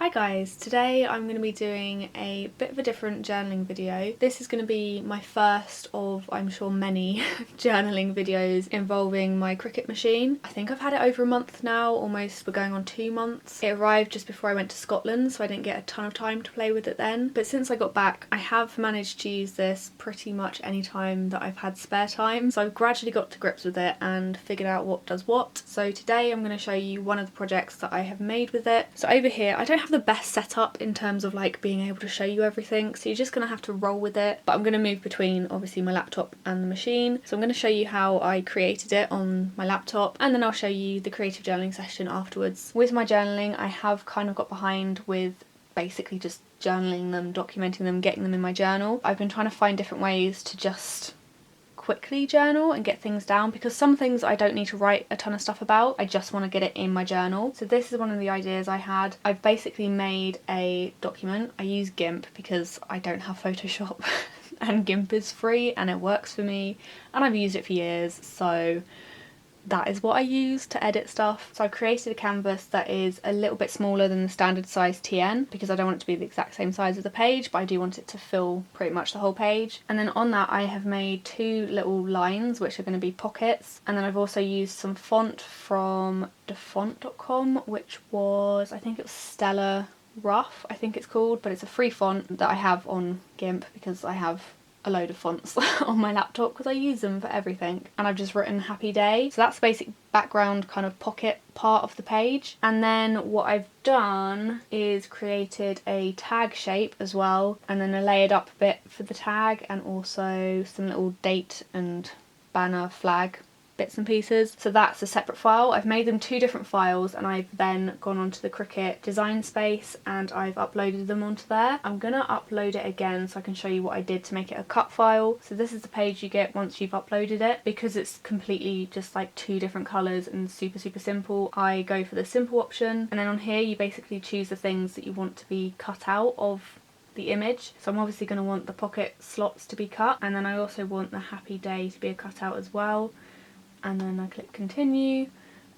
Hi guys, today I'm going to be doing a bit of a different journaling video. This is going to be my first of, I'm sure, many journaling videos involving my Cricut machine. I think I've had it over a month now, almost we're going on 2 months. It arrived just before I went to Scotland, so I didn't get a ton of time to play with it then. But since I got back, I have managed to use this pretty much any time that I've had spare time. So I've gradually got to grips with it and figured out what does what. So today I'm going to show you one of the projects that I have made with it. So over here, I don't have the best setup in terms of like being able to show you everything, so you're just going to have to roll with it. But I'm going to move between obviously my laptop and the machine. So I'm going to show you how I created it on my laptop, and then I'll show you the creative journaling session afterwards. With my journaling, I have kind of got behind with basically just journaling them, documenting them, getting them in my journal. I've been trying to find different ways to just quickly journal and get things down, because some things I don't need to write a ton of stuff about, I just want to get it in my journal. So this is one of the ideas I had. I've basically made a document. I use GIMP because I don't have Photoshop and GIMP is free and it works for me and I've used it for years, so that is what I use to edit stuff. So I've created a canvas that is a little bit smaller than the standard size TN because I don't want it to be the exact same size as the page, but I do want it to fill pretty much the whole page. And then on that I have made 2 little lines which are going to be pockets, and then I've also used some font from defont.com, which was, I think it was Stellar Rough, I think it's called, but it's a free font that I have on GIMP because I have a load of fonts on my laptop because I use them for everything. And I've just written happy day, so that's the basic background kind of pocket part of the page. And then what I've done is created a tag shape as well, and then a layered up bit for the tag, and also some little date and banner flag bits and pieces. So that's a separate file. I've made them 2 different files, and I've then gone onto the Cricut design space and I've uploaded them onto there. I'm gonna upload it again so I can show you what I did to make it a cut file. So this is the page you get once you've uploaded it. Because it's completely just like 2 different colours and super simple, I go for the simple option, and then on here you basically choose the things that you want to be cut out of the image. So I'm obviously going to want the pocket slots to be cut, and then I also want the happy day to be a cutout as well. And then I click continue,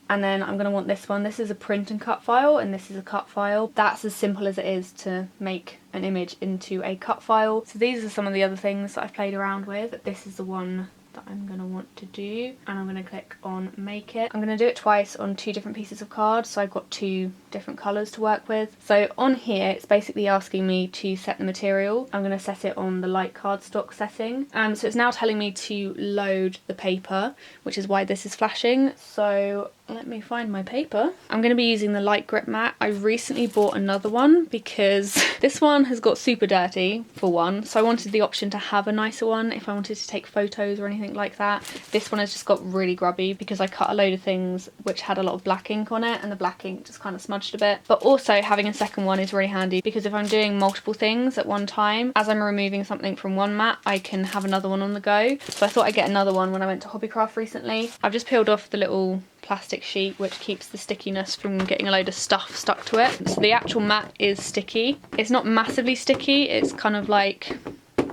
and then I'm going to want this one. This is a print and cut file, and this is a cut file. That's as simple as it is to make an image into a cut file. So these are some of the other things that I've played around with, but this is the one that I'm going to want to do, and I'm going to click on make it. I'm going to do it twice on 2 different pieces of card, so I've got 2 different colours to work with. So on here it's basically asking me to set the material. I'm going to set it on the light cardstock setting. So it's now telling me to load the paper, which is why this is flashing. So let me find my paper. I'm going to be using the light grip mat. I recently bought another one because this one has got super dirty for one, so I wanted the option to have a nicer one if I wanted to take photos or anything like that. This one has just got really grubby because I cut a load of things which had a lot of black ink on it, and the black ink just kind of smudged a bit. But also having a second one is really handy because if I'm doing multiple things at one time, as I'm removing something from one mat, I can have another one on the go. So I thought I'd get another one when I went to Hobbycraft recently. I've just peeled off the little plastic sheet which keeps the stickiness from getting a load of stuff stuck to it. So the actual mat is sticky. It's not massively sticky, it's kind of like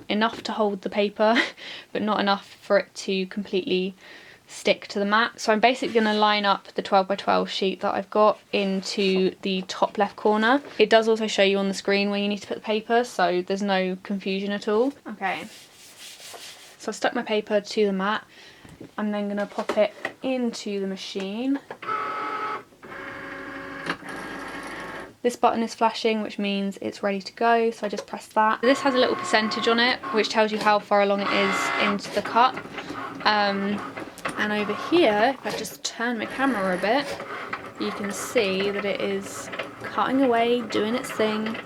enough to hold the paper but not enough for it to completely stick to the mat. So I'm basically going to line up the 12x12 sheet that I've got into the top left corner. It does also show you on the screen where you need to put the paper, so there's no confusion at all. Okay, so I've stuck my paper to the mat. I'm then going to pop it into the machine. This button is flashing, which means it's ready to go, so I just press that. This has a little percentage on it which tells you how far along it is into the cut. And over here, if I just turn my camera a bit, you can see that it is cutting away, doing its thing.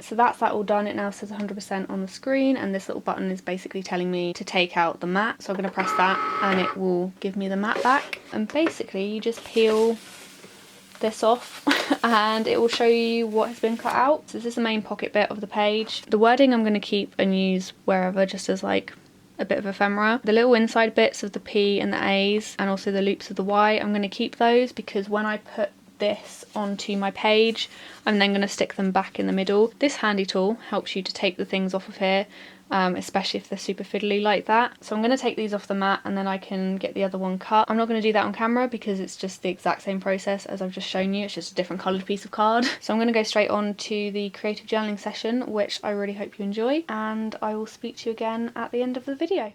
So that's that all done. It now says 100% on the screen, and this little button is basically telling me to take out the mat. So I'm going to press that and it will give me the mat back. And basically you just peel this off and it will show you what has been cut out. So this is the main pocket bit of the page. The wording I'm going to keep and use wherever, just as like a bit of ephemera. The little inside bits of the P and the A's and also the loops of the Y, I'm going to keep those because when I put this onto my page, I'm then going to stick them back in the middle. This handy tool helps you to take the things off of here especially if they're super fiddly like that. So I'm going to take these off the mat and then I can get the other one cut. I'm not going to do that on camera because it's just the exact same process as I've just shown you, it's just a different coloured piece of card. So I'm going to go straight on to the creative journaling session, which I really hope you enjoy, and I will speak to you again at the end of the video.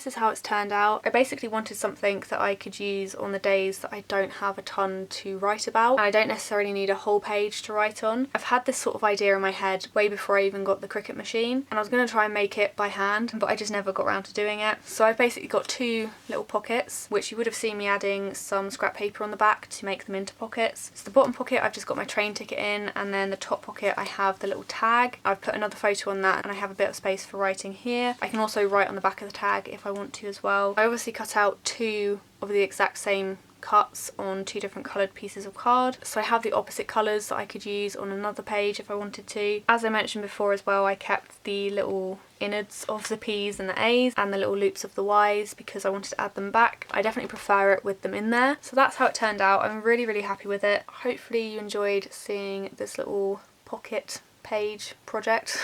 this is how it's turned out. I basically wanted something that I could use on the days that I don't have a ton to write about, and I don't necessarily need a whole page to write on. I've had this sort of idea in my head way before I even got the Cricut machine, and I was going to try and make it by hand, but I just never got around to doing it. So I've basically got two little pockets, which you would have seen me adding some scrap paper on the back to make them into pockets. So the bottom pocket I've just got my train ticket in, and then the top pocket I have the little tag. I've put another photo on that, and I have a bit of space for writing here. I can also write on the back of the tag if I want to as well. I obviously cut out two of the exact same cuts on two different coloured pieces of card, so I have the opposite colours that I could use on another page if I wanted to. As I mentioned before as well, I kept the little innards of the P's and the A's and the little loops of the Y's because I wanted to add them back. I definitely prefer it with them in there. So that's how it turned out. I'm really happy with it. Hopefully you enjoyed seeing this little pocket page project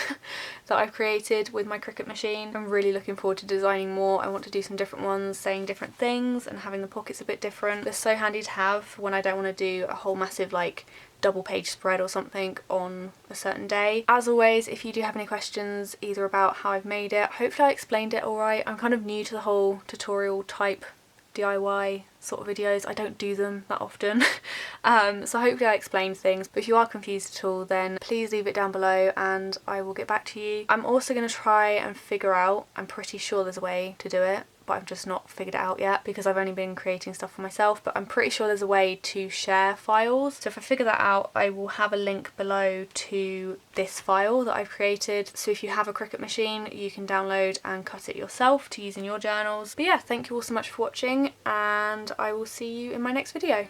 that I've created with my Cricut machine. I'm really looking forward to designing more. I want to do some different ones, saying different things and having the pockets a bit different. They're so handy to have when I don't want to do a whole massive like double page spread or something on a certain day. As always, if you do have any questions either about how I've made it, hopefully I explained it alright. I'm kind of new to the whole tutorial type DIY sort of videos. I don't do them that often. So hopefully I explained things, but if you are confused at all then please leave it down below and I will get back to you. I'm also going to try and figure out, I'm pretty sure there's a way to do it, but I've just not figured it out yet because I've only been creating stuff for myself, but I'm pretty sure there's a way to share files. So if I figure that out, I will have a link below to this file that I've created. So if you have a Cricut machine, you can download and cut it yourself to use in your journals. But yeah, thank you all so much for watching, and I will see you in my next video.